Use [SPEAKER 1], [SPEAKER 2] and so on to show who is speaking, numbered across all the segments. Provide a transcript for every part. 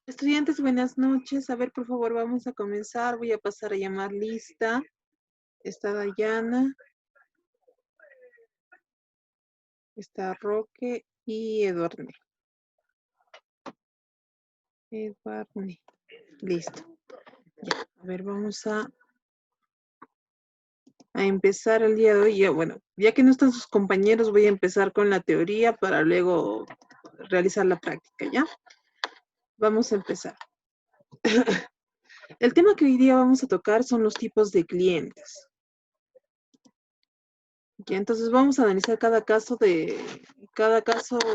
[SPEAKER 1] Estudiantes, buenas noches. A ver, por favor, vamos a comenzar. Voy a pasar a llamar lista. Está Dayana, está Roque y Eduardo. Eduardo. Listo. Ya. A ver, vamos a empezar el día de hoy. Bueno, ya que no están sus compañeros, voy a empezar con la teoría para luego realizar la práctica, ¿ya? Vamos a empezar. El tema que hoy día vamos a tocar son los tipos de clientes. Ya, entonces vamos a analizar cada caso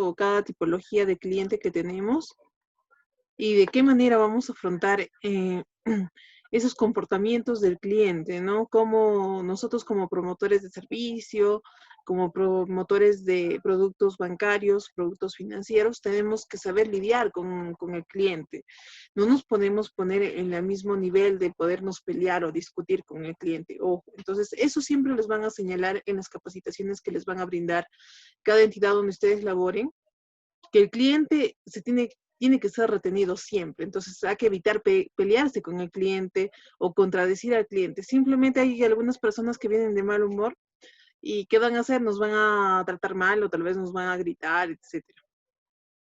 [SPEAKER 1] o cada tipología de cliente que tenemos y de qué manera vamos a afrontar esos comportamientos del cliente, ¿no? Como nosotros como promotores de servicio, como promotores de productos bancarios, productos financieros, tenemos que saber lidiar con el cliente. No nos podemos poner en el mismo nivel de podernos pelear o discutir con el cliente. Ojo, entonces eso siempre les van a señalar en las capacitaciones que les van a brindar cada entidad donde ustedes laboren, que el cliente tiene que ser retenido siempre. Entonces hay que evitar pelearse con el cliente o contradecir al cliente. Simplemente hay algunas personas que vienen de mal humor y ¿qué van a hacer? Nos van a tratar mal o tal vez nos van a gritar, etcétera.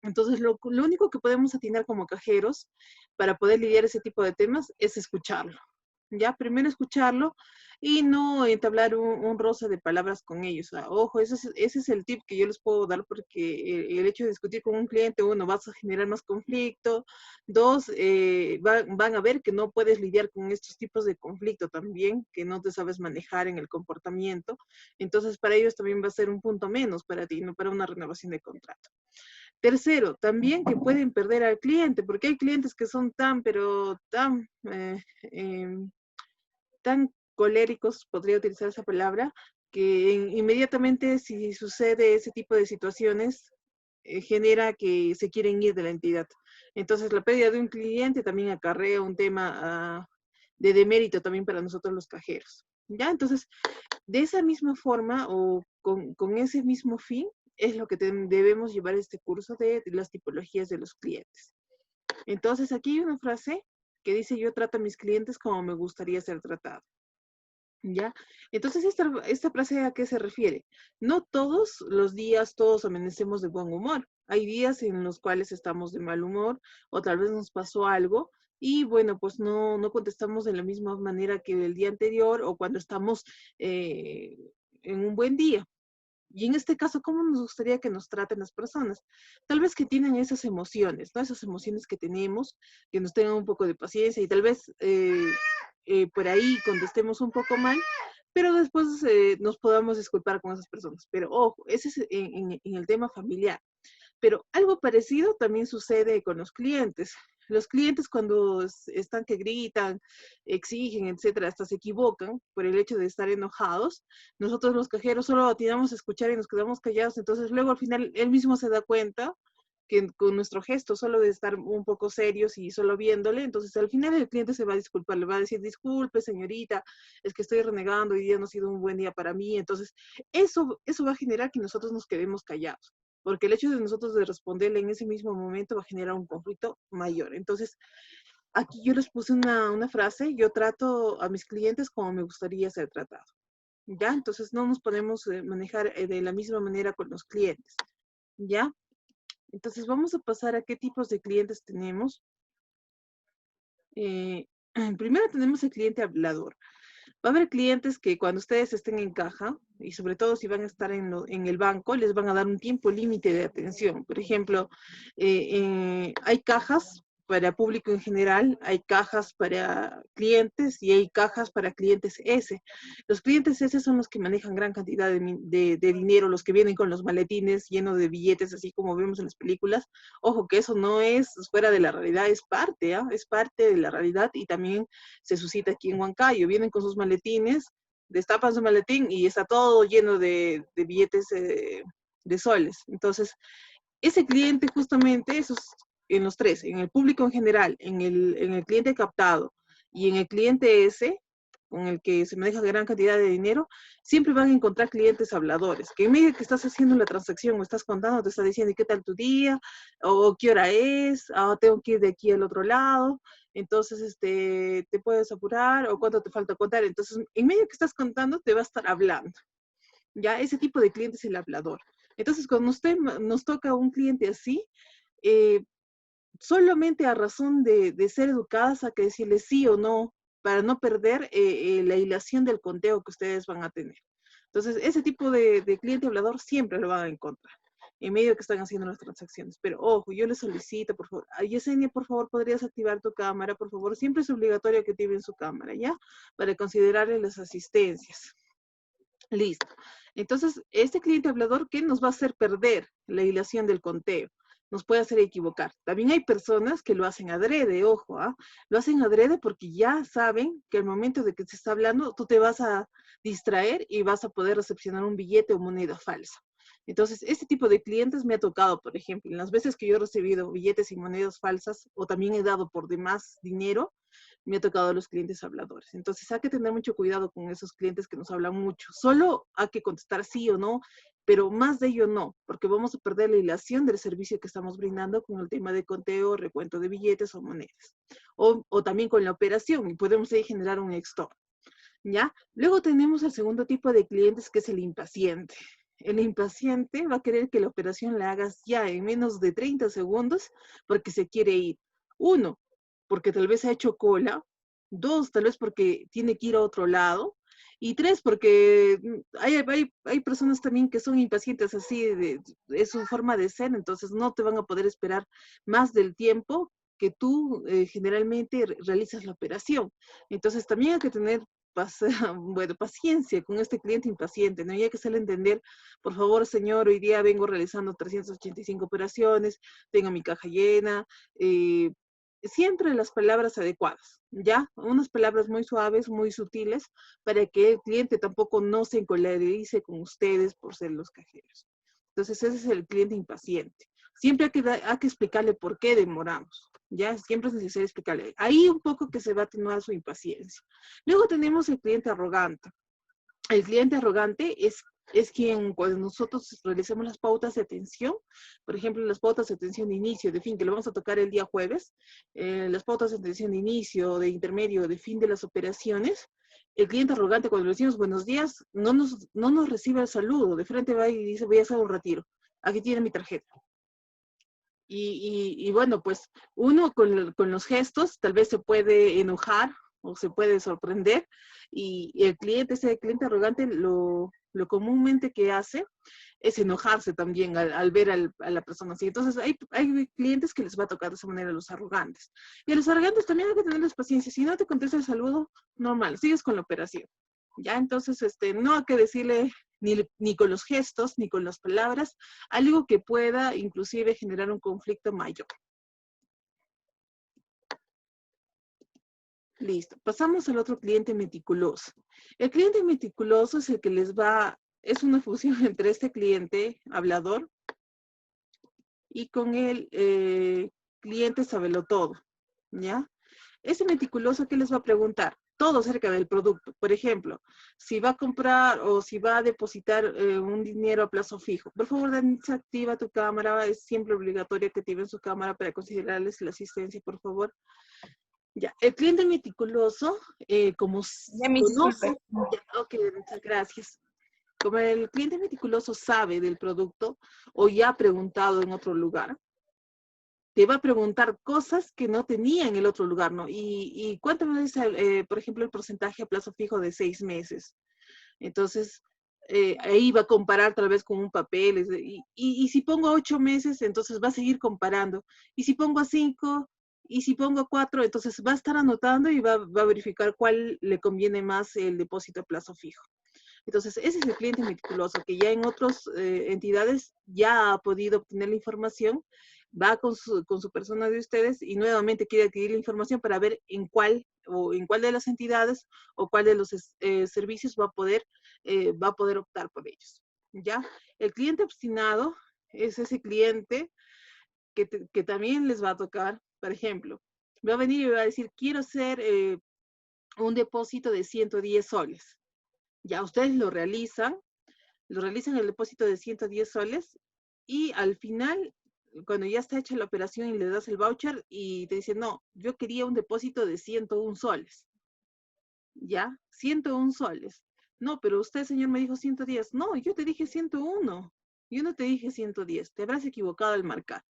[SPEAKER 1] Entonces, lo único que podemos atinar como cajeros para poder lidiar ese tipo de temas es escucharlo. Ya, primero escucharlo y no entablar un roce de palabras con ellos. Ojo, ese es el tip que yo les puedo dar porque el hecho de discutir con un cliente, uno, vas a generar más conflicto, dos, van a ver que no puedes lidiar con estos tipos de conflicto también, que no te sabes manejar en el comportamiento. Entonces, para ellos también va a ser un punto menos para ti, no para una renovación de contrato. Tercero, también que pueden perder al cliente, porque hay clientes que son pero tan coléricos, podría utilizar esa palabra, que inmediatamente si sucede ese tipo de situaciones, genera que se quieren ir de la entidad. Entonces, la pérdida de un cliente también acarrea un tema de demérito también para nosotros los cajeros. ¿Ya? Entonces, de esa misma forma o con ese mismo fin, es lo que debemos llevar este curso de las tipologías de los clientes. Entonces, aquí hay una frase que dice, yo trato a mis clientes como me gustaría ser tratado. ¿Ya? Entonces, esta frase a qué se refiere? No todos los días, todos amanecemos de buen humor. Hay días en los cuales estamos de mal humor o tal vez nos pasó algo y bueno, pues no contestamos de la misma manera que el día anterior o cuando estamos eh, en un buen día. Y en este caso, ¿cómo nos gustaría que nos traten las personas? Tal vez que tienen esas emociones, ¿no? Esas emociones que tenemos, que nos tengan un poco de paciencia y tal vez por ahí contestemos un poco mal, pero después nos podamos disculpar con esas personas. Pero ojo, ese es en el tema familiar. Pero algo parecido también sucede con los clientes. Los clientes cuando están que gritan, exigen, etcétera, hasta se equivocan por el hecho de estar enojados. Nosotros los cajeros solo atinamos a escuchar y nos quedamos callados. Entonces luego al final él mismo se da cuenta que con nuestro gesto, solo de estar un poco serios y solo viéndole, entonces al final el cliente se va a disculpar, le va a decir, disculpe señorita, es que estoy renegando, hoy día no ha sido un buen día para mí. Entonces eso va a generar que nosotros nos quedemos callados, porque el hecho de nosotros de responderle en ese mismo momento va a generar un conflicto mayor. Entonces, aquí yo les puse una frase, yo trato a mis clientes como me gustaría ser tratado. ¿Ya? Entonces no nos podemos manejar de la misma manera con los clientes. ¿Ya? Entonces vamos a pasar a qué tipos de clientes tenemos. Eh, Primero tenemos el cliente hablador. Va a haber clientes que cuando ustedes estén en caja, y sobre todo si van a estar en el banco, les van a dar un tiempo límite de atención. Por ejemplo, hay cajas para público en general, hay cajas para clientes y hay cajas para clientes S. Los clientes S son los que manejan gran cantidad de dinero, los que vienen con los maletines llenos de billetes, así como vemos en las películas. Ojo que eso no es fuera de la realidad, es parte, ¿eh? Es parte de la realidad y también se suscita aquí en Huancayo. Vienen con sus maletines, destapan su maletín y está todo lleno de billetes de soles. Entonces, ese cliente justamente, esos en los tres, en el público en general, en el cliente captado y en el cliente ese, con el que se maneja gran cantidad de dinero, siempre van a encontrar clientes habladores, que en medio que estás haciendo la transacción o estás contando, te está diciendo, ¿y qué tal tu día? O ¿qué hora es? Ah, tengo que ir de aquí al otro lado. Entonces, te puedes apurar o cuánto te falta contar. Entonces, en medio que estás contando, te va a estar hablando. Ya, ese tipo de cliente es el hablador. Entonces, cuando nos toca un cliente así, eh, solamente a razón de ser educadas a que decirle sí o no, para no perder la hilación del conteo que ustedes van a tener. Entonces, ese tipo de cliente hablador siempre lo van a encontrar en medio que están haciendo las transacciones. Pero ojo, yo les solicito, por favor, Yesenia, por favor, ¿podrías activar tu cámara? Por favor, siempre es obligatorio que activen su cámara, ¿ya? Para considerarle las asistencias. Listo. Entonces, este cliente hablador, ¿qué nos va a hacer perder la hilación del conteo? Nos puede hacer equivocar. También hay personas que lo hacen adrede, ojo, ¿ah? Lo hacen adrede porque ya saben que al momento de que se está hablando, tú te vas a distraer y vas a poder recepcionar un billete o moneda falsa. Entonces, este tipo de clientes me ha tocado, por ejemplo, en las veces que yo he recibido billetes y monedas falsas o también he dado por demás dinero, me ha tocado a los clientes habladores. Entonces hay que tener mucho cuidado con esos clientes que nos hablan mucho. Solo hay que contestar sí o no, pero más de ello no, porque vamos a perder la hilación del servicio que estamos brindando con el tema de conteo, recuento de billetes o monedas. O también con la operación, y podemos ahí generar un extor. ¿Ya? Luego tenemos el segundo tipo de clientes, que es el impaciente. El impaciente va a querer que la operación la hagas ya en menos de 30 segundos porque se quiere ir. Uno, porque tal vez ha hecho cola. Dos, tal vez porque tiene que ir a otro lado. Y tres, porque hay personas también que son impacientes así, es su forma de ser, entonces no te van a poder esperar más del tiempo que tú generalmente realizas la operación. Entonces también hay que tener bueno, paciencia con este cliente impaciente, ¿no? Y hay que hacerle entender, por favor, señor, hoy día vengo realizando 385 operaciones, tengo mi caja llena, siempre las palabras adecuadas, ¿ya? Unas palabras muy suaves, muy sutiles, para que el cliente tampoco no se encolerice con ustedes por ser los cajeros. Entonces, ese es el cliente impaciente. Siempre hay que explicarle por qué demoramos, ¿ya? Siempre es necesario explicarle. Ahí un poco que se va a atenuar su impaciencia. Luego tenemos el cliente arrogante. El cliente arrogante es quien, cuando nosotros realizamos las pautas de atención, por ejemplo, las pautas de atención de inicio, de fin, que lo vamos a tocar el día jueves, las pautas de atención de inicio, de intermedio, de fin de las operaciones, el cliente arrogante, cuando le decimos buenos días, no nos recibe el saludo, de frente va y dice, voy a hacer un retiro, aquí tiene mi tarjeta. Y bueno, pues uno con los gestos tal vez se puede enojar o se puede sorprender, y ese cliente arrogante, lo comúnmente que hace es enojarse también al ver a la persona así. Entonces hay clientes que les va a tocar de esa manera a los arrogantes. Y a los arrogantes también hay que tenerles paciencia. Si no te contesta el saludo, normal, sigues con la operación. Ya, entonces, no hay que decirle ni con los gestos, ni con las palabras, algo que pueda inclusive generar un conflicto mayor. Listo. Pasamos al otro cliente meticuloso. El cliente meticuloso es el que es una fusión entre este cliente hablador y con el cliente sabelotodo, ¿ya? Ese meticuloso, ¿qué les va a preguntar? Todo acerca del producto. Por ejemplo, si va a comprar o si va a depositar un dinero a plazo fijo. Por favor, se activa tu cámara. Es siempre obligatorio que activen su cámara para considerarles la asistencia, por favor. Ya, el cliente meticuloso, como
[SPEAKER 2] Ya me
[SPEAKER 1] conoce,
[SPEAKER 2] disculpe.
[SPEAKER 1] ya, ok, muchas gracias. Como el cliente meticuloso sabe del producto o ya ha preguntado en otro lugar, te va a preguntar cosas que no tenía en el otro lugar, ¿no? Y cuéntame, por ejemplo, el porcentaje a plazo fijo de 6 meses. Entonces, ahí va a comparar tal vez con un papel. Y si pongo 8 meses, entonces va a seguir comparando. Y si pongo a 5, y si pongo a 4, entonces va a estar anotando y va a verificar cuál le conviene más el depósito a plazo fijo. Entonces, ese es el cliente meticuloso, que ya en otras entidades ya ha podido obtener la información, va con su persona de ustedes y nuevamente quiere adquirir la información para ver en cuál de las entidades o cuál de los servicios va a poder optar por ellos. ¿Ya? El cliente obstinado es ese cliente que también les va a tocar, por ejemplo, va a venir y va a decir, quiero ser un depósito de 110 soles. Ya ustedes lo realizan el depósito de 110 soles y al final, cuando ya está hecha la operación y le das el voucher y te dicen, no, yo quería un depósito de 101 soles. ¿Ya? 101 soles. No, pero usted, señor, me dijo 110. No, yo te dije 101. Yo no te dije 110. Te habrás equivocado al marcar.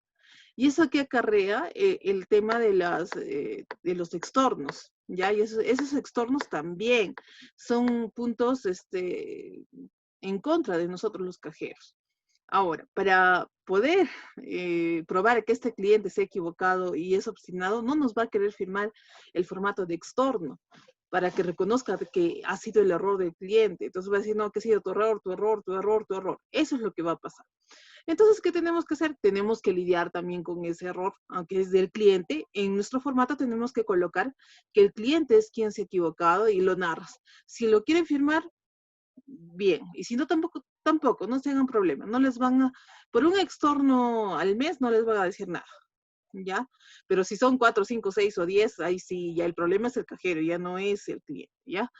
[SPEAKER 1] Y eso que acarrea el tema de los extornos, ¿ya? Y esos extornos también son puntos en contra de nosotros los cajeros. Ahora, para poder probar que este cliente se ha equivocado y es obstinado, no nos va a querer firmar el formato de extorno para que reconozca que ha sido el error del cliente. Entonces va a decir, no, que ha sido tu error, tu error, tu error, tu error. Eso es lo que va a pasar. Entonces, ¿qué tenemos que hacer? Tenemos que lidiar también con ese error, aunque es del cliente. En nuestro formato tenemos que colocar que el cliente es quien se ha equivocado y lo narras. Si lo quieren firmar, bien. Y si no, tampoco, no se hagan problema. No les van a, por un extorno al mes, no les van a decir nada. ¿Ya? Pero si son 4, 5, 6 o 10, ahí sí, ya el problema es el cajero, ya no es el cliente, ¿ya?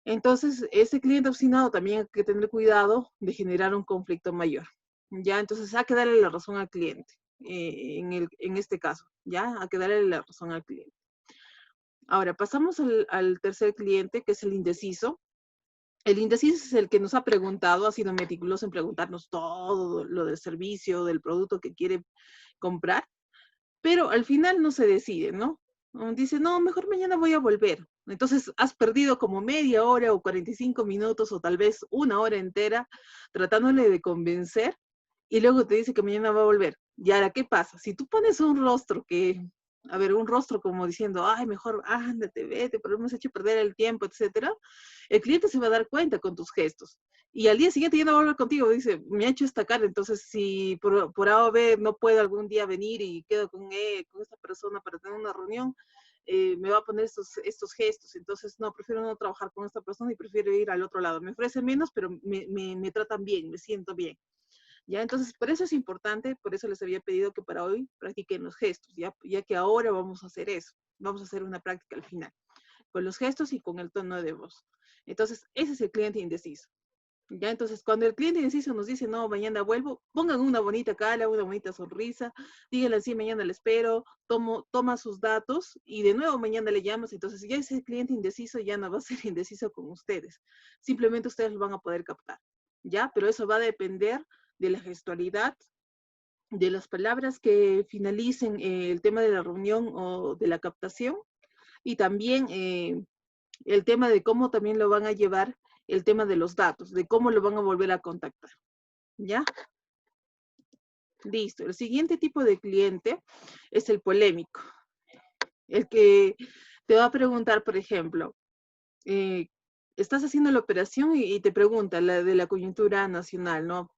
[SPEAKER 1] Entonces, ese cliente obstinado también hay que tener cuidado de generar un conflicto mayor, ¿ya? Entonces, hay que darle la razón al cliente, en este caso, ¿ya? Hay que darle la razón al cliente. Ahora, pasamos al tercer cliente, que es el indeciso. El indeciso es el que nos ha preguntado, ha sido meticuloso en preguntarnos todo lo del servicio, del producto que quiere comprar, pero al final no se decide, ¿no? Dice, no, mejor mañana voy a volver. Entonces has perdido como media hora o 45 minutos o tal vez una hora entera tratándole de convencer y luego te dice que mañana va a volver. Y ahora, ¿qué pasa? Si tú pones un rostro a ver, un rostro como diciendo, ay, mejor ándate, vete, pero hemos hecho perder el tiempo, etcétera, el cliente se va a dar cuenta con tus gestos. Y al día siguiente ya no va a volver contigo, dice, me ha hecho esta cara, entonces si por A o B no puedo algún día venir y quedo con esta persona para tener una reunión, me va a poner estos gestos, entonces no, prefiero no trabajar con esta persona y prefiero ir al otro lado. Me ofrecen menos, pero me tratan bien, me siento bien. ¿Ya? Entonces, por eso es importante, por eso les había pedido que para hoy practiquen los gestos, ya que ahora vamos a hacer eso, vamos a hacer una práctica al final, con los gestos y con el tono de voz. Entonces, ese es el cliente indeciso. ¿Ya? Entonces, cuando el cliente indeciso nos dice, no, mañana vuelvo, pongan una bonita cara, una bonita sonrisa, díganle así, mañana le espero, toma sus datos y de nuevo mañana le llamas. Entonces, ya ese cliente indeciso ya no va a ser indeciso con ustedes. Simplemente ustedes lo van a poder captar. ¿Ya? Pero eso va a depender de la gestualidad, de las palabras que finalicen el tema de la reunión o de la captación y también el tema de cómo también lo van a llevar el tema de los datos, de cómo lo van a volver a contactar. ¿Ya? Listo. El siguiente tipo de cliente es el polémico. El que te va a preguntar, por ejemplo, estás haciendo la operación y te pregunta la de la coyuntura nacional, ¿no?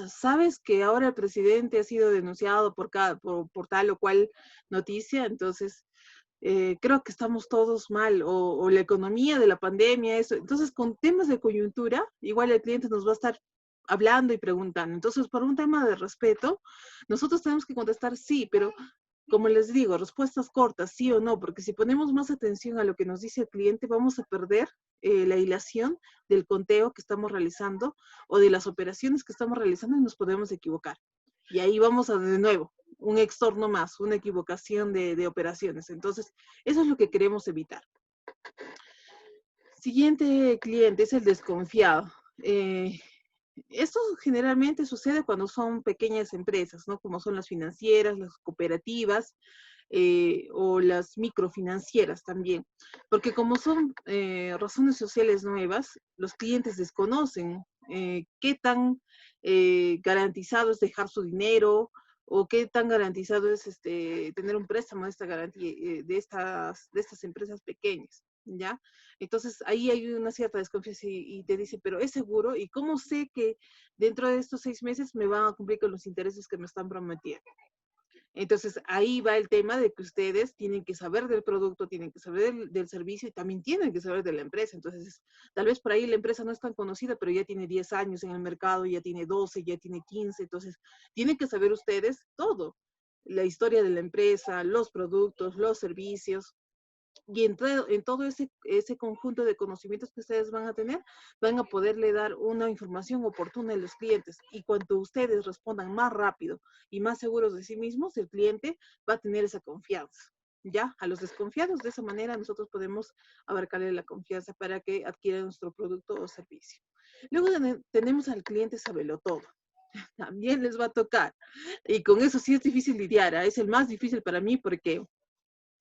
[SPEAKER 1] ¿Sabes que ahora el presidente ha sido denunciado por tal o cual noticia? Entonces, creo que estamos todos mal, o la economía de la pandemia, eso. Entonces, con temas de coyuntura, igual el cliente nos va a estar hablando y preguntando. Entonces, por un tema de respeto, nosotros tenemos que contestar sí, pero como les digo, respuestas cortas, sí o no, porque si ponemos más atención a lo que nos dice el cliente, vamos a perder la hilación del conteo que estamos realizando o de las operaciones que estamos realizando y nos podemos equivocar. Y ahí vamos a de nuevo, un extorno más, una equivocación de operaciones. Entonces, eso es lo que queremos evitar. Siguiente cliente es el desconfiado. Esto generalmente sucede cuando son pequeñas empresas, ¿no? Como son las financieras, las cooperativas o las microfinancieras también. Porque como son razones sociales nuevas, los clientes desconocen qué tan garantizado es dejar su dinero o qué tan garantizado es tener un préstamo de esta garantía, de estas empresas pequeñas. ¿Ya? Entonces ahí hay una cierta desconfianza y te dice, pero ¿es seguro? ¿Y cómo sé que dentro de estos 6 meses me van a cumplir con los intereses que me están prometiendo? Entonces ahí va el tema de que ustedes tienen que saber del producto, tienen que saber del servicio y también tienen que saber de la empresa. Entonces, tal vez por ahí la empresa no es tan conocida, pero ya tiene 10 años en el mercado, ya tiene 12, ya tiene 15. Entonces, tienen que saber ustedes todo, la historia de la empresa, los productos, los servicios. Y en todo ese conjunto de conocimientos que ustedes van a tener, van a poderle dar una información oportuna a los clientes. Y cuando ustedes respondan más rápido y más seguros de sí mismos, el cliente va a tener esa confianza. Ya, a los desconfiados, de esa manera nosotros podemos abarcarle la confianza para que adquieran nuestro producto o servicio. Luego tenemos al cliente sabelotodo. También les va a tocar. Y con eso sí es difícil lidiar. Es el más difícil para mí porque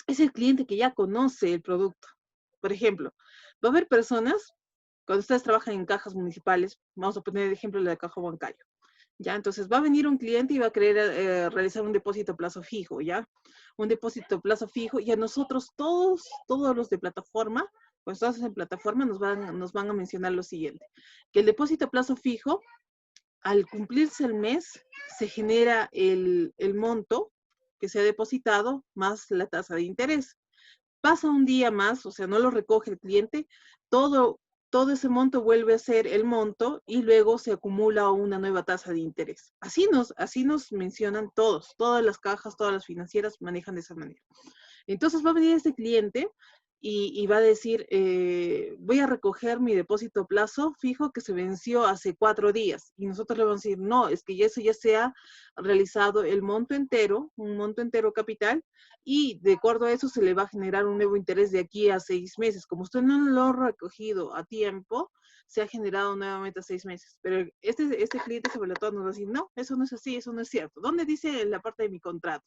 [SPEAKER 1] es el cliente que ya conoce el producto. Por ejemplo, va a haber personas, cuando ustedes trabajan en cajas municipales, vamos a poner el ejemplo de la caja bancaria, ¿ya? Entonces va a venir un cliente y va a querer realizar un depósito a plazo fijo, ¿ya? Un depósito a plazo fijo y a nosotros todos los de plataforma, pues todos en plataforma nos van a mencionar lo siguiente, que el depósito a plazo fijo, al cumplirse el mes, se genera el monto que se ha depositado más la tasa de interés. Pasa un día más, o sea, no lo recoge el cliente, todo, todo ese monto vuelve a ser el monto y luego se acumula una nueva tasa de interés. Así nos mencionan todas las cajas, todas las financieras manejan de esa manera. Entonces va a venir este cliente y va a decir, voy a recoger mi depósito a plazo fijo que se venció hace 4 días. Y nosotros le vamos a decir, no, es que eso ya se ha realizado el monto entero, un monto entero capital, y de acuerdo a eso se le va a generar un nuevo interés de aquí a 6 meses. Como usted no lo ha recogido a tiempo, se ha generado nuevamente a 6 meses. Pero este cliente sobre todo nos va a decir, no, eso no es así, eso no es cierto. ¿Dónde dice en la parte de mi contrato?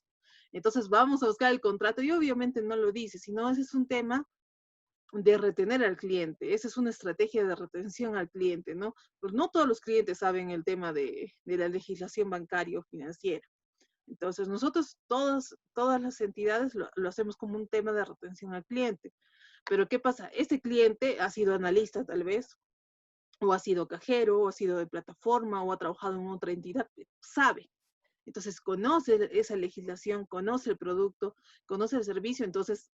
[SPEAKER 1] Entonces vamos a buscar el contrato y obviamente no lo dice, sino ese es un tema de retener al cliente. Esa es una estrategia de retención al cliente, ¿no? Pues no todos los clientes saben el tema de la legislación bancaria o financiera. Entonces nosotros, todas las entidades lo hacemos como un tema de retención al cliente. Pero ¿qué pasa? Este cliente ha sido analista tal vez, o ha sido cajero, o ha sido de plataforma, o ha trabajado en otra entidad, sabe. Entonces conoce esa legislación, conoce el producto, conoce el servicio, entonces,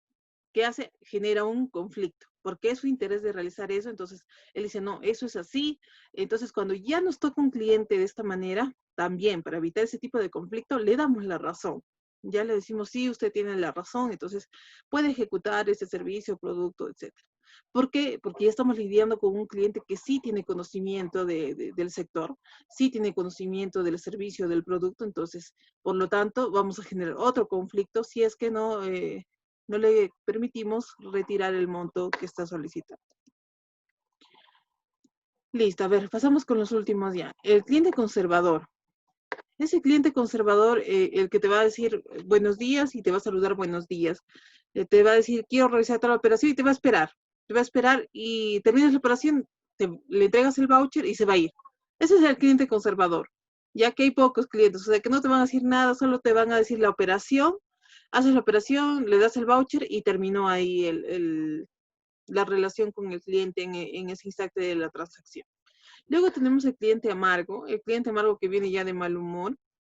[SPEAKER 1] ¿qué hace? Genera un conflicto. ¿Por qué es su interés de realizar eso? Entonces, él dice, no, eso es así. Entonces, cuando ya nos toca un cliente de esta manera, también para evitar ese tipo de conflicto, le damos la razón. Ya le decimos, sí, usted tiene la razón, entonces puede ejecutar ese servicio, producto, etcétera. ¿Por qué? Porque ya estamos lidiando con un cliente que sí tiene conocimiento del sector, sí tiene conocimiento del servicio, del producto, entonces, por lo tanto, vamos a generar otro conflicto si es que no le permitimos retirar el monto que está solicitando. Listo, a ver, pasamos con los últimos ya. El cliente conservador. Ese cliente conservador, el que te va a decir buenos días y te va a saludar buenos días. Te va a decir, quiero realizar toda la operación y te va a esperar. Te va a esperar y terminas la operación, le entregas el voucher y se va a ir. Ese es el cliente conservador, ya que hay pocos clientes, o sea que no te van a decir nada, solo te van a decir la operación, haces la operación, le das el voucher y terminó ahí la relación con el cliente en ese instante de la transacción. Luego tenemos el cliente amargo que viene ya de mal humor,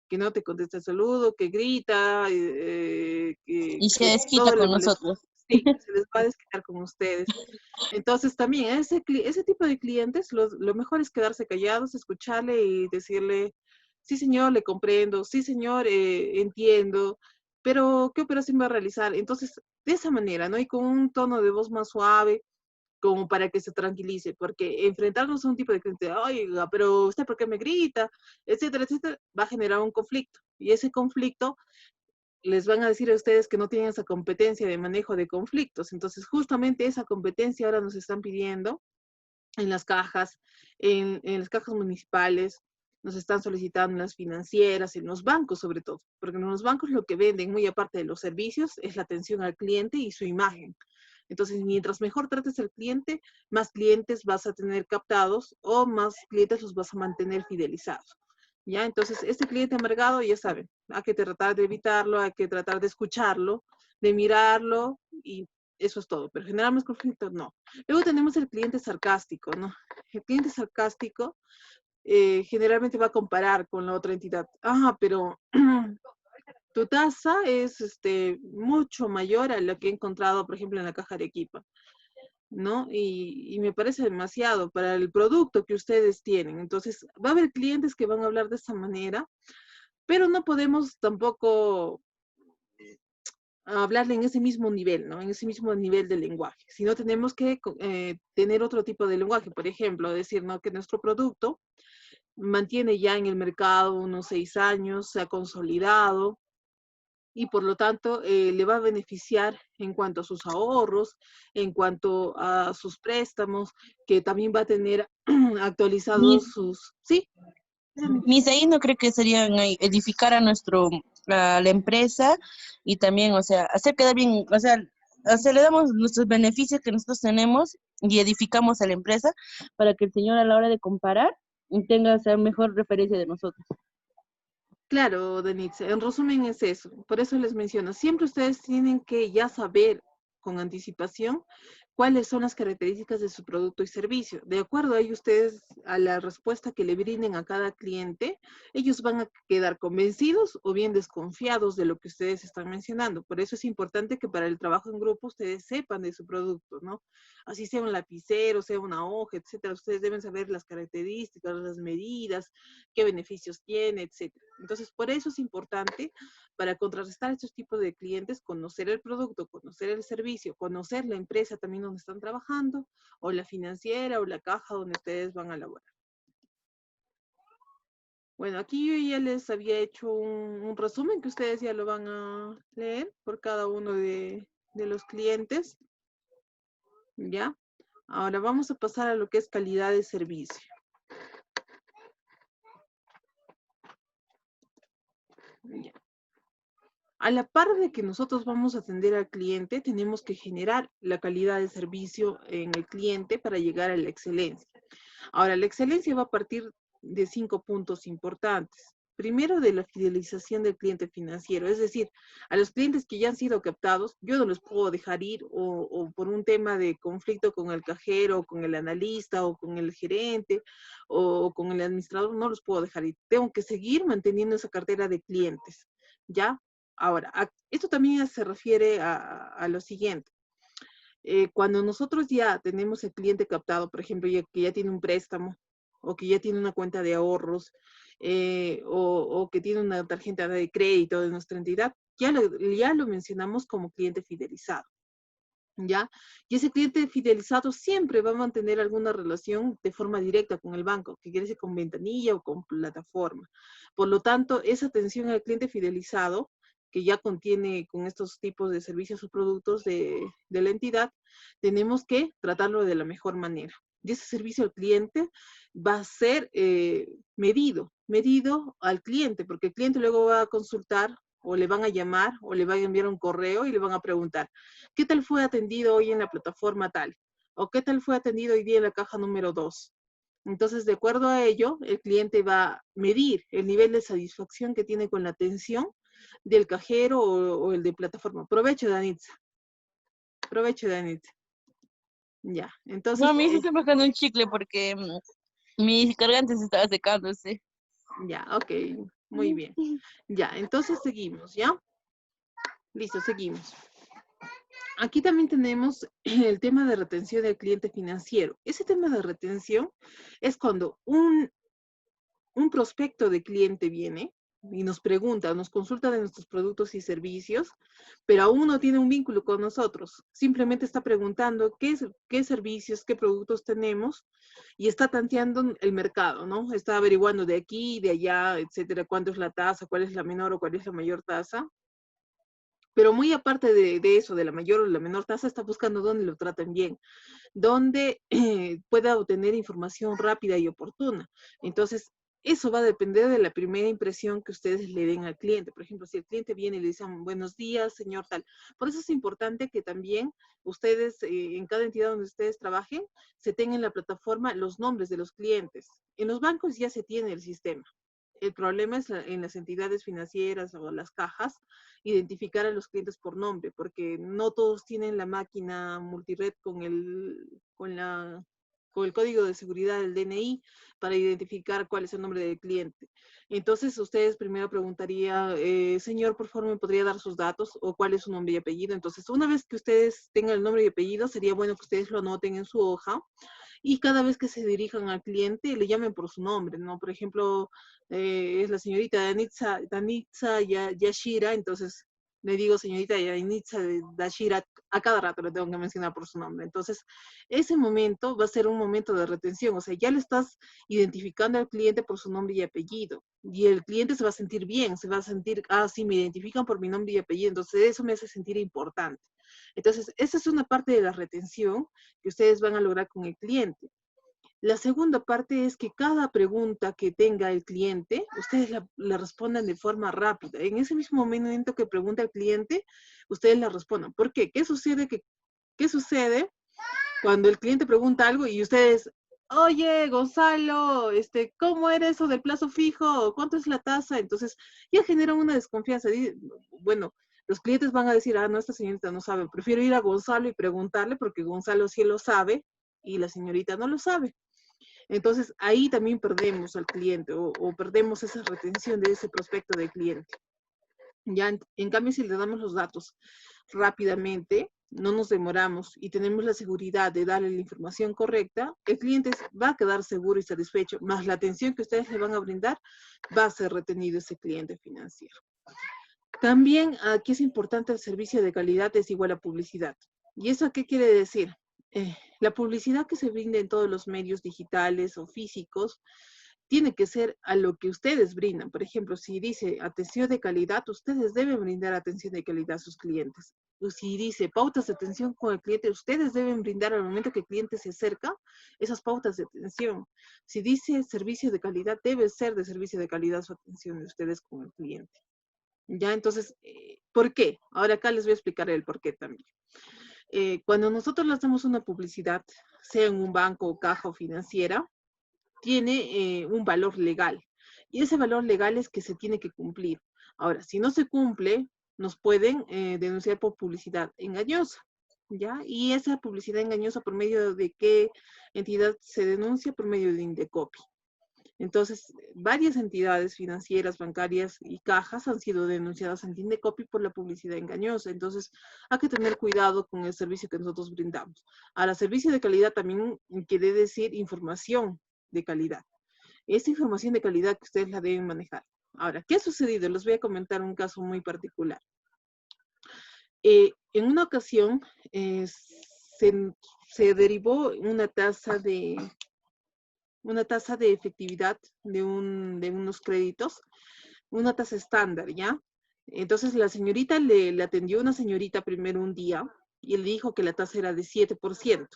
[SPEAKER 1] que no te contesta el saludo, que grita,
[SPEAKER 2] Y se
[SPEAKER 1] que
[SPEAKER 2] desquita
[SPEAKER 1] todo le
[SPEAKER 2] con
[SPEAKER 1] molesta.
[SPEAKER 2] nosotros.
[SPEAKER 1] Sí, se les va a desquitar con ustedes. Entonces también ese tipo de clientes, lo mejor es quedarse callados, escucharle y decirle, sí señor, le comprendo, sí señor, entiendo, pero ¿qué operación va a realizar? Entonces, de esa manera, ¿no? Y con un tono de voz más suave, como para que se tranquilice, porque enfrentarnos a un tipo de cliente, oiga, pero usted por qué me grita, etcétera, etcétera, va a generar un conflicto. Y ese conflicto les van a decir a ustedes que no tienen esa competencia de manejo de conflictos. Entonces, justamente esa competencia ahora nos están pidiendo en las cajas, en las cajas municipales, nos están solicitando en las financieras, en los bancos sobre todo, porque en los bancos lo que venden, muy aparte de los servicios, es la atención al cliente y su imagen. Entonces, mientras mejor trates al cliente, más clientes vas a tener captados o más clientes los vas a mantener fidelizados. ¿Ya? Entonces, este cliente amargado, ya saben, hay que tratar de evitarlo, hay que tratar de escucharlo, de mirarlo y eso es todo. Pero generamos conflictos, no. Luego tenemos el cliente sarcástico, ¿no? El cliente sarcástico generalmente va a comparar con la otra entidad. Ah, pero tu tasa es mucho mayor a la que he encontrado, por ejemplo, en la caja de Arequipa, ¿no? Y me parece demasiado para el producto que ustedes tienen. Entonces, va a haber clientes que van a hablar de esa manera, pero no podemos tampoco hablarle en ese mismo nivel, ¿no? En ese mismo nivel de lenguaje. Sino tenemos que tener otro tipo de lenguaje. Por ejemplo, decir, ¿no?, que nuestro producto mantiene ya en el mercado unos 6 años, se ha consolidado, y por lo tanto le va a beneficiar en cuanto a sus ahorros, en cuanto a sus préstamos, que también va a tener actualizados
[SPEAKER 2] Mis,
[SPEAKER 1] sus... Sí,
[SPEAKER 2] mis ahí no creo que serían edificar a la empresa y también, o sea, hacer quedar bien, o sea, le damos nuestros beneficios que nosotros tenemos y edificamos a la empresa para que el señor a la hora de comparar tenga, o sea, mejor referencia de nosotros.
[SPEAKER 1] claro, Denitze, en resumen es eso. Por eso les menciono, siempre ustedes tienen que ya saber con anticipación cuáles son las características de su producto y servicio. De acuerdo a ello, ustedes, a la respuesta que le brinden a cada cliente, ellos van a quedar convencidos o bien desconfiados de lo que ustedes están mencionando. Por eso es importante que para el trabajo en grupo ustedes sepan de su producto, ¿no? Así sea un lapicero, sea una hoja, etcétera. Ustedes deben saber las características, las medidas, qué beneficios tiene, etcétera. Entonces, por eso es importante, para contrarrestar estos tipos de clientes, conocer el producto, conocer el servicio, conocer la empresa también donde están trabajando, o la financiera o la caja donde ustedes van a laborar. Bueno, aquí yo ya les había hecho un resumen que ustedes ya lo van a leer por cada uno de los clientes. ¿Ya? Ahora vamos a pasar a lo que es calidad de servicio. Ya. A la par de que nosotros vamos a atender al cliente, tenemos que generar la calidad de servicio en el cliente para llegar a la excelencia. Ahora, la excelencia va a partir de 5 puntos importantes. Primero, de la fidelización del cliente financiero, es decir, a los clientes que ya han sido captados, yo no los puedo dejar ir o por un tema de conflicto con el cajero, o con el analista, o con el gerente, o con el administrador, no los puedo dejar ir. Tengo que seguir manteniendo esa cartera de clientes, ¿ya? Ahora, esto también se refiere a lo siguiente. Cuando nosotros ya tenemos el cliente captado, por ejemplo, que ya tiene un préstamo o que ya tiene una cuenta de ahorros o que tiene una tarjeta de crédito de nuestra entidad, ya lo mencionamos como cliente fidelizado. ¿Ya? Y ese cliente fidelizado siempre va a mantener alguna relación de forma directa con el banco, que quiere decir con ventanilla o con plataforma. Por lo tanto, esa atención al cliente fidelizado, que ya contiene con estos tipos de servicios o productos de la entidad, tenemos que tratarlo de la mejor manera. Y ese servicio al cliente va a ser medido al cliente, porque el cliente luego va a consultar o le van a llamar o le van a enviar un correo y le van a preguntar, ¿qué tal fue atendido hoy en la plataforma tal? ¿O qué tal fue atendido hoy día en la caja número 2? Entonces, de acuerdo a ello, el cliente va a medir el nivel de satisfacción que tiene con la atención del cajero o el de plataforma. Provecho, Danitza. Provecho, Danitza. Ya,
[SPEAKER 2] No,
[SPEAKER 1] entonces,
[SPEAKER 2] a mí sí estoy buscando un chicle porque mi cargante se estaba secándose.
[SPEAKER 1] ya, ok, muy bien. Ya, entonces seguimos, ¿ya? Listo, seguimos. Aquí también tenemos el tema de retención del cliente financiero. Ese tema de retención es cuando un prospecto de cliente viene y nos pregunta, nos consulta de nuestros productos y servicios, pero aún no tiene un vínculo con nosotros. Simplemente está preguntando qué servicios, qué productos tenemos y está tanteando el mercado, ¿no? Está averiguando de aquí, de allá, etcétera, cuánto es la tasa, cuál es la menor o cuál es la mayor tasa. Pero muy aparte de eso, de la mayor o la menor tasa, está buscando dónde lo traten bien, dónde pueda obtener información rápida y oportuna. Entonces, eso va a depender de la primera impresión que ustedes le den al cliente. Por ejemplo, si el cliente viene y le dicen, buenos días, señor tal. Por eso es importante que también ustedes, en cada entidad donde ustedes trabajen, se tengan en la plataforma los nombres de los clientes. En los bancos ya se tiene el sistema. El problema es en las entidades financieras o las cajas, identificar a los clientes por nombre, porque no todos tienen la máquina multired con el código de seguridad del DNI para identificar cuál es el nombre del cliente. Entonces, ustedes primero preguntaría, señor, por favor, ¿me podría dar sus datos o cuál es su nombre y apellido? Entonces, una vez que ustedes tengan el nombre y apellido, sería bueno que ustedes lo anoten en su hoja y cada vez que se dirijan al cliente le llamen por su nombre, ¿no? Por ejemplo, es la señorita Danitza Yashira, entonces le digo señorita Yainitza de Dashira, a cada rato le tengo que mencionar por su nombre. Entonces, ese momento va a ser un momento de retención, o sea, ya le estás identificando al cliente por su nombre y apellido. Y el cliente se va a sentir bien, se va a sentir, ah, sí, me identifican por mi nombre y apellido, entonces eso me hace sentir importante. Entonces, esa es una parte de la retención que ustedes van a lograr con el cliente. La segunda parte es que cada pregunta que tenga el cliente, ustedes la respondan de forma rápida. En ese mismo momento que pregunta el cliente, ustedes la respondan. ¿Por qué? ¿Qué sucede cuando el cliente pregunta algo y ustedes, oye, Gonzalo, ¿cómo era eso del plazo fijo? ¿Cuánto es la tasa? Entonces, ya generan una desconfianza. Bueno, los clientes van a decir, ah, no, esta señorita no sabe. Prefiero ir a Gonzalo y preguntarle porque Gonzalo sí lo sabe y la señorita no lo sabe. Entonces, ahí también perdemos al cliente o perdemos esa retención de ese prospecto de cliente. Ya, en cambio, si le damos los datos rápidamente, no nos demoramos y tenemos la seguridad de darle la información correcta, el cliente va a quedar seguro y satisfecho, más la atención que ustedes le van a brindar, va a ser retenido ese cliente financiero. También aquí es importante el servicio de calidad es igual a publicidad. ¿Y eso qué quiere decir? La publicidad que se brinda en todos los medios digitales o físicos tiene que ser a lo que ustedes brindan. Por ejemplo, si dice atención de calidad, ustedes deben brindar atención de calidad a sus clientes. O si dice pautas de atención con el cliente, ustedes deben brindar al momento que el cliente se acerca esas pautas de atención. Si dice servicio de calidad, debe ser de servicio de calidad su atención de ustedes con el cliente. Ya, entonces, ¿por qué? Ahora acá les voy a explicar el por qué también. Cuando nosotros le hacemos una publicidad, sea en un banco, o caja o financiera, tiene un valor legal. Y ese valor legal es que se tiene que cumplir. Ahora, si no se cumple, nos pueden denunciar por publicidad engañosa, ¿ya? Y esa publicidad engañosa, ¿por medio de qué entidad se denuncia? Por medio de Indecopi. Entonces, varias entidades financieras, bancarias y cajas han sido denunciadas ante Indecopi por la publicidad engañosa. Entonces, hay que tener cuidado con el servicio que nosotros brindamos. Ahora, servicio de calidad también quiere decir información de calidad. Esa información de calidad que ustedes la deben manejar. Ahora, ¿qué ha sucedido? Les voy a comentar un caso muy particular. En una ocasión, se derivó una tasa de efectividad de unos créditos, una tasa estándar, ¿ya? Entonces la señorita le atendió una señorita primero un día y le dijo que la tasa era de 7%,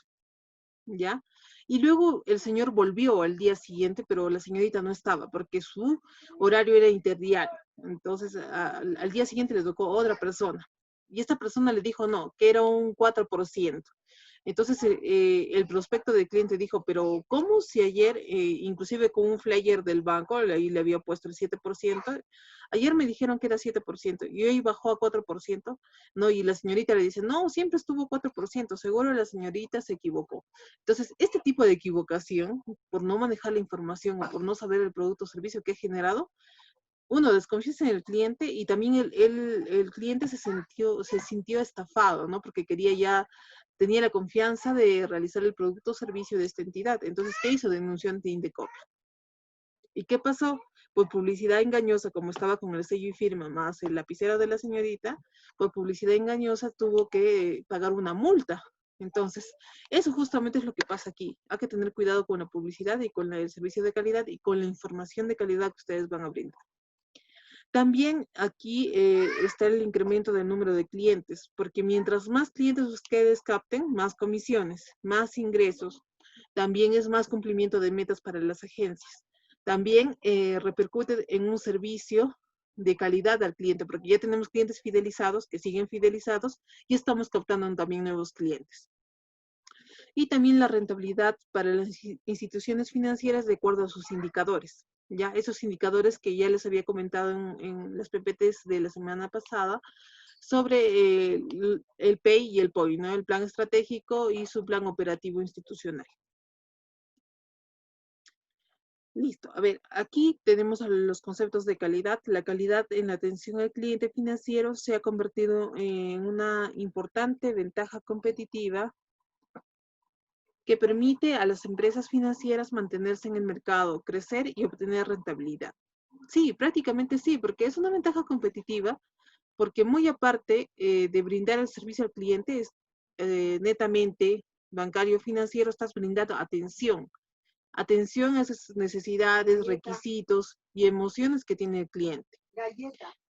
[SPEAKER 1] ¿ya? Y luego el señor volvió al día siguiente, pero la señorita no estaba porque su horario era interdiario. Entonces al día siguiente le tocó otra persona. Y esta persona le dijo no, que era un 4%. Entonces el prospecto del cliente dijo, pero ¿cómo si ayer, inclusive con un flyer del banco, ahí le había puesto el 7%, ayer me dijeron que era 7%, y hoy bajó a 4%, ¿no? Y la señorita le dice, no, siempre estuvo 4%, seguro la señorita se equivocó. Entonces, este tipo de equivocación, por no manejar la información o por no saber el producto o servicio que ha generado, uno, desconfía en el cliente y también el cliente se sintió estafado, ¿no? Porque tenía la confianza de realizar el producto o servicio de esta entidad. Entonces, ¿qué hizo? Denunció ante Indecopi. ¿Y qué pasó? Por publicidad engañosa, como estaba con el sello y firma más el lapicero de la señorita, por publicidad engañosa tuvo que pagar una multa. Entonces, eso justamente es lo que pasa aquí. Hay que tener cuidado con la publicidad y con el servicio de calidad y con la información de calidad que ustedes van a brindar. También aquí está el incremento del número de clientes, porque mientras más clientes ustedes capten, más comisiones, más ingresos, también es más cumplimiento de metas para las agencias. También repercute en un servicio de calidad al cliente, porque ya tenemos clientes fidelizados que siguen fidelizados y estamos captando también nuevos clientes. Y también la rentabilidad para las instituciones financieras de acuerdo a sus indicadores. Ya esos indicadores que ya les había comentado en las PPTs de la semana pasada sobre el PEI y el POI, ¿no? El plan estratégico y su plan operativo institucional. Listo. A ver, aquí tenemos los conceptos de calidad. La calidad en la atención al cliente financiero se ha convertido en una importante ventaja competitiva que permite a las empresas financieras mantenerse en el mercado, crecer y obtener rentabilidad. Sí, prácticamente sí, porque es una ventaja competitiva porque muy aparte de brindar el servicio al cliente, es netamente bancario financiero, estás brindando atención. Atención a esas necesidades, requisitos y emociones que tiene el cliente.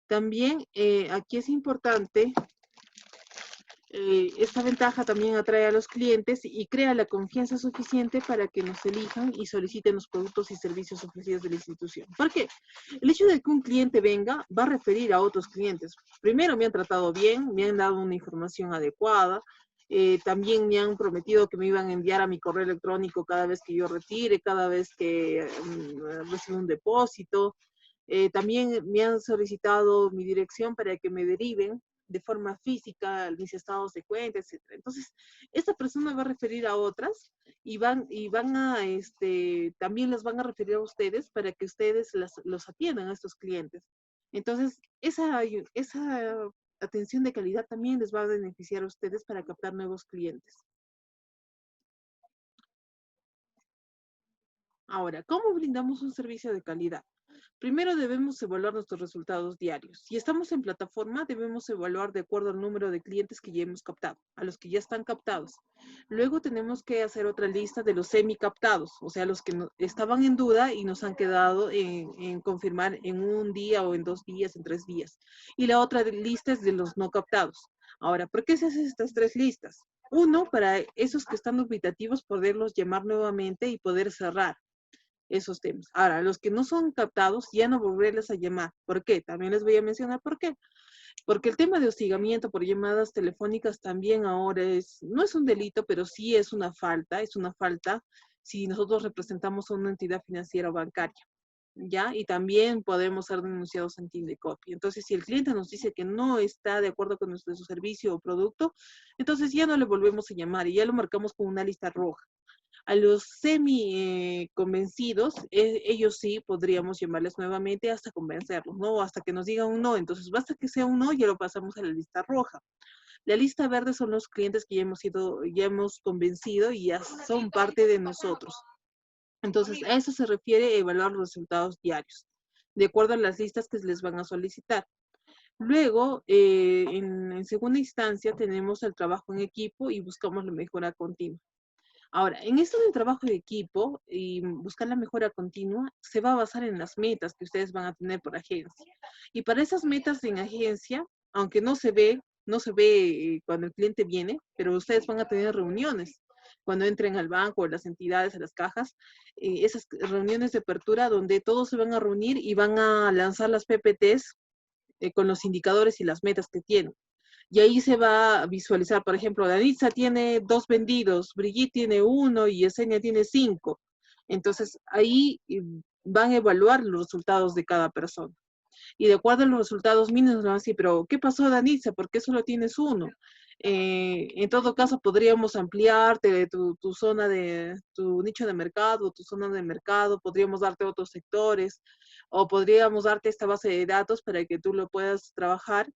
[SPEAKER 1] También aquí es importante, esta ventaja también atrae a los clientes y crea la confianza suficiente para que nos elijan y soliciten los productos y servicios ofrecidos de la institución. ¿Por qué? El hecho de que un cliente venga va a referir a otros clientes. Primero me han tratado bien, me han dado una información adecuada, también me han prometido que me iban a enviar a mi correo electrónico cada vez que yo retire, cada vez que reciba un depósito. También me han solicitado mi dirección para que me deriven de forma física mis estados de cuenta, etcétera. Entonces, esta persona va a referir a otras y van a, también las van a referir a ustedes para que ustedes los atiendan a estos clientes. Entonces, esa atención de calidad también les va a beneficiar a ustedes para captar nuevos clientes. Ahora, ¿cómo brindamos un servicio de calidad? Primero debemos evaluar nuestros resultados diarios. Si estamos en plataforma, debemos evaluar de acuerdo al número de clientes que ya hemos captado, a los que ya están captados. Luego tenemos que hacer otra lista de los semi captados, o sea, los que estaban en duda y nos han quedado en confirmar en un día o en 2 días, en 3 días. Y la otra lista es de los no captados. Ahora, ¿por qué se hacen estas 3 listas? Uno, para esos que están dubitativos, poderlos llamar nuevamente y poder cerrar esos temas. Ahora, los que no son captados, ya no volverles a llamar. ¿Por qué? También les voy a mencionar por qué. Porque el tema de hostigamiento por llamadas telefónicas también ahora no es un delito, pero sí es una falta si nosotros representamos a una entidad financiera o bancaria. ¿Ya? Y también podemos ser denunciados en Tindecopy. Entonces, si el cliente nos dice que no está de acuerdo con nuestro servicio o producto, entonces ya no le volvemos a llamar y ya lo marcamos con una lista roja. A los semi convencidos, ellos sí podríamos llamarles nuevamente hasta convencerlos, ¿no? Hasta que nos digan un no. Entonces, basta que sea un no, ya lo pasamos a la lista roja. La lista verde son los clientes que ya hemos convencido y ya son parte de nosotros. Entonces, a eso se refiere evaluar los resultados diarios, de acuerdo a las listas que les van a solicitar. Luego, en segunda instancia, tenemos el trabajo en equipo y buscamos la mejora continua. Ahora, en esto del trabajo de equipo y buscar la mejora continua, se va a basar en las metas que ustedes van a tener por agencia. Y para esas metas en agencia, aunque no se ve cuando el cliente viene, pero ustedes van a tener reuniones cuando entren al banco, a las entidades, a las cajas, esas reuniones de apertura donde todos se van a reunir y van a lanzar las PPTs con los indicadores y las metas que tienen. Y ahí se va a visualizar, por ejemplo, Danitza tiene 2 vendidos, Brigitte tiene 1 y Yesenia tiene 5. Entonces, ahí van a evaluar los resultados de cada persona. Y de acuerdo a los resultados mínimos, van a decir, pero ¿qué pasó, Danitza? ¿Por qué solo tienes 1? En todo caso, podríamos ampliarte tu zona tu nicho de mercado, tu zona de mercado, podríamos darte otros sectores, o podríamos darte esta base de datos para que tú lo puedas trabajar,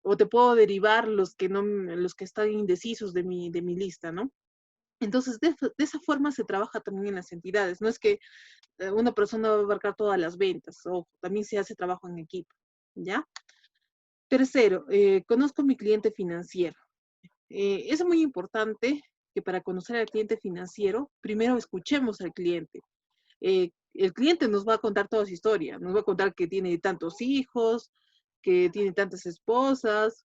[SPEAKER 1] o te puedo derivar los que están indecisos de mi lista, ¿no? Entonces, de esa forma se trabaja también en las entidades. No es que una persona va a abarcar todas las ventas, o también se hace trabajo en equipo, ¿ya? Tercero, conozco a mi cliente financiero. Es muy importante que para conocer al cliente financiero, primero escuchemos al cliente. El cliente nos va a contar toda su historia, nos va a contar que tiene tantos hijos, que tiene tantas esposas,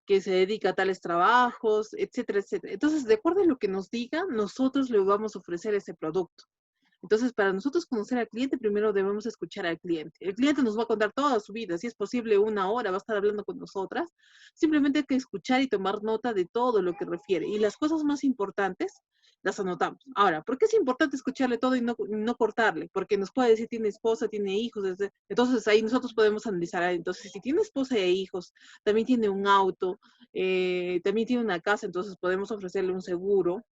[SPEAKER 1] que se dedica a tales trabajos, etcétera, etcétera. Entonces, de acuerdo a lo que nos diga, nosotros le vamos a ofrecer ese producto. Entonces, para nosotros conocer al cliente, primero debemos escuchar al cliente. El cliente nos va a contar toda su vida, si es posible 1 hora, va a estar hablando con nosotras. Simplemente hay que escuchar y tomar nota de todo lo que refiere. Y las cosas más importantes las anotamos. Ahora, ¿por qué es importante escucharle todo y no cortarle? Porque nos puede decir, tiene esposa, tiene hijos. Entonces, ahí nosotros podemos analizar. Entonces, si tiene esposa e hijos, también tiene un auto, también tiene una casa, entonces podemos ofrecerle un seguro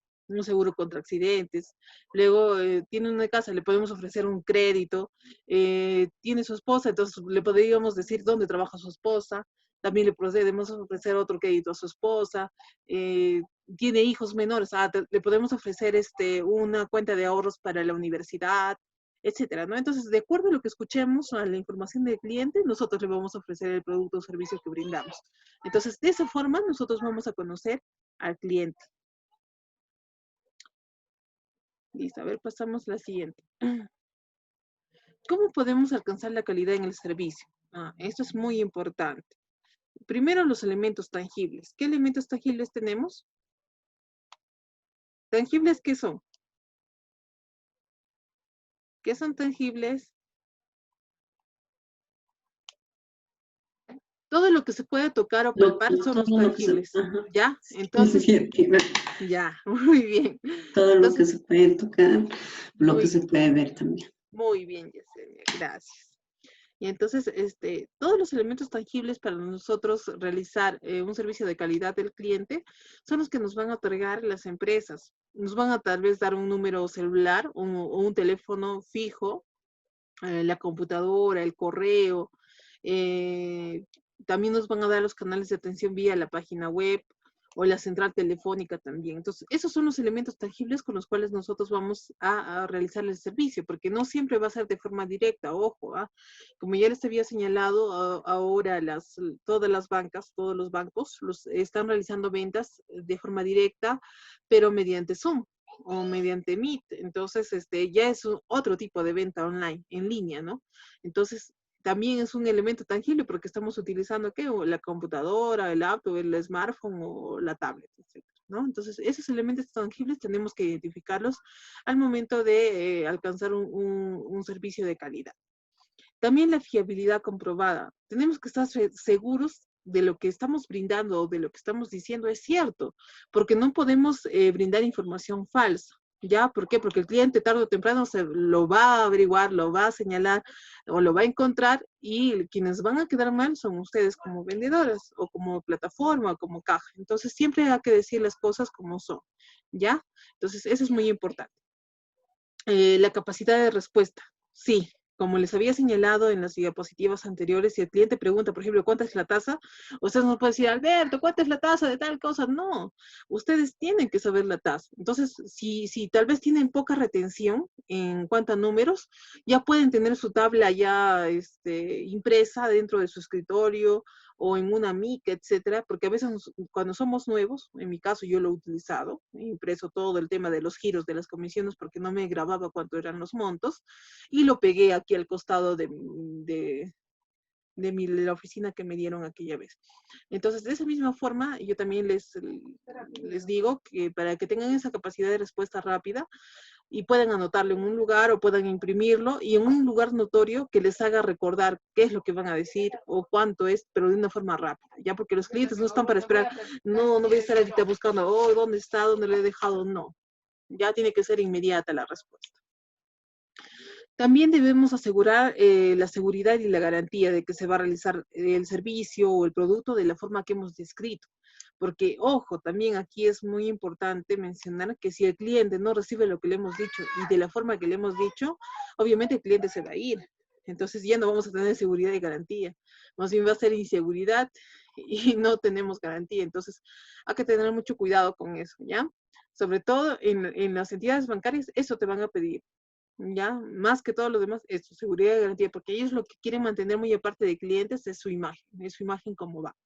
[SPEAKER 1] contra accidentes. Luego tiene una casa, le podemos ofrecer un crédito. Tiene su esposa, entonces le podríamos decir dónde trabaja su esposa. También le podemos ofrecer otro crédito a su esposa. Tiene hijos menores, le podemos ofrecer una cuenta de ahorros para la universidad. etcétera, ¿no? Entonces, de acuerdo a lo que escuchemos, a la información del cliente, nosotros le vamos a ofrecer el producto o servicio que brindamos. Entonces, de esa forma, nosotros vamos a conocer al cliente. Listo, a ver, pasamos a la siguiente. ¿Cómo podemos alcanzar la calidad en el servicio? Esto es muy importante. Primero, los elementos tangibles. ¿Qué elementos tangibles tenemos? ¿Tangibles qué son? ¿Qué son tangibles? Todo lo que se puede tocar o palpar son los tangibles, ¿ya? Entonces, ya, muy bien.
[SPEAKER 3] Todo lo que se puede tocar, lo que se puede ver también.
[SPEAKER 1] Muy bien, Yesenia, gracias. Y entonces, todos los elementos tangibles para nosotros realizar un servicio de calidad del cliente son los que nos van a otorgar las empresas. Nos van a tal vez dar un número celular o un teléfono fijo, la computadora, el correo. También nos van a dar los canales de atención vía la página web o la central telefónica también. Entonces, esos son los elementos tangibles con los cuales nosotros vamos a realizar el servicio, porque no siempre va a ser de forma directa, ojo. Como ya les había señalado, ahora todas las bancas, todos los bancos están realizando ventas de forma directa, pero mediante Zoom o mediante Meet. Entonces, ya es otro tipo de venta online, en línea, ¿no? Entonces, también es un elemento tangible porque estamos utilizando, ¿qué? O la computadora, el laptop, el smartphone o la tablet, etc., ¿no? Entonces, esos elementos tangibles tenemos que identificarlos al momento de alcanzar un servicio de calidad. También la fiabilidad comprobada. Tenemos que estar seguros de lo que estamos brindando o de lo que estamos diciendo es cierto, porque no podemos brindar información falsa. ¿Ya? ¿Por qué? Porque el cliente tarde o temprano se lo va a averiguar, lo va a señalar o lo va a encontrar y quienes van a quedar mal son ustedes como vendedoras o como plataforma o como caja. Entonces siempre hay que decir las cosas como son. ¿Ya? Entonces eso es muy importante. La capacidad de respuesta. Sí, como les había señalado en las diapositivas anteriores, si el cliente pregunta, por ejemplo, ¿cuánta es la tasa? Ustedes no pueden decir, Alberto, ¿cuánta es la tasa de tal cosa? No, ustedes tienen que saber la tasa. Entonces, si tal vez tienen poca retención en cuanto a números, ya pueden tener su tabla ya impresa dentro de su escritorio o en una mica, etcétera, porque a veces cuando somos nuevos, en mi caso yo lo he utilizado, he impreso todo el tema de los giros de las comisiones porque no me grababa cuánto eran los montos, y lo pegué aquí al costado de la oficina que me dieron aquella vez. Entonces, de esa misma forma, yo también les digo que para que tengan esa capacidad de respuesta rápida, y pueden anotarlo en un lugar o puedan imprimirlo y en un lugar notorio que les haga recordar qué es lo que van a decir o cuánto es, pero de una forma rápida, ya porque los clientes no están para esperar, no voy a estar ahorita buscando, ¿dónde está? ¿Dónde lo he dejado? No, ya tiene que ser inmediata la respuesta. También debemos asegurar la seguridad y la garantía de que se va a realizar el servicio o el producto de la forma que hemos descrito. Porque, ojo, también aquí es muy importante mencionar que si el cliente no recibe lo que le hemos dicho y de la forma que le hemos dicho, obviamente el cliente se va a ir. Entonces ya no vamos a tener seguridad y garantía. Más bien va a ser inseguridad y no tenemos garantía. Entonces hay que tener mucho cuidado con eso, ¿ya? Sobre todo en las entidades bancarias, eso te van a pedir. Ya, más que todo lo demás, es su seguridad y garantía, porque ellos lo que quieren mantener muy aparte de clientes es su imagen como banco.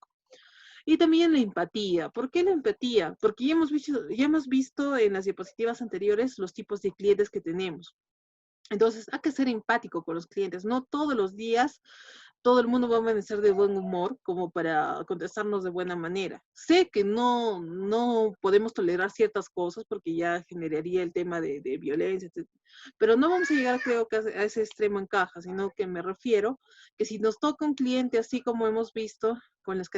[SPEAKER 1] Y también la empatía. ¿Por qué la empatía? Porque ya hemos visto en las diapositivas anteriores los tipos de clientes que tenemos. Entonces, hay que ser empático con los clientes. No todos los días todo el mundo va a amanecer de buen humor como para contestarnos de buena manera. Sé que no podemos tolerar ciertas cosas porque ya generaría el tema de violencia, etc. Pero no vamos a llegar, creo que a ese extremo en caja, sino que me refiero que si nos toca un cliente así como hemos visto con las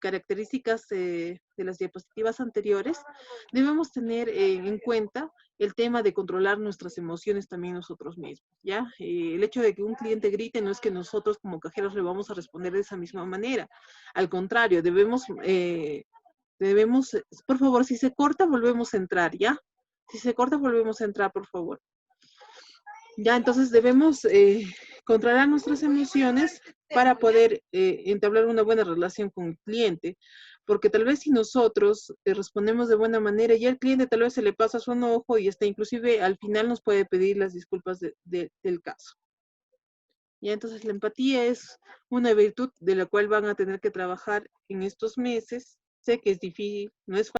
[SPEAKER 1] características de las diapositivas anteriores, debemos tener en cuenta el tema de controlar nuestras emociones también nosotros mismos, ¿ya? El hecho de que un cliente grite no es que nosotros como cajeros le vamos a responder de esa misma manera. Al contrario, debemos, por favor, si se corta, volvemos a entrar, ¿ya? Si se corta, volvemos a entrar, por favor. Ya, entonces debemos controlar nuestras emociones para poder entablar una buena relación con el cliente. porque tal vez si nosotros respondemos de buena manera, ya el cliente tal vez se le pasa su enojo y hasta inclusive al final nos puede pedir las disculpas del caso. Y entonces la empatía es una virtud de la cual van a tener que trabajar en estos meses. Sé que es difícil, no es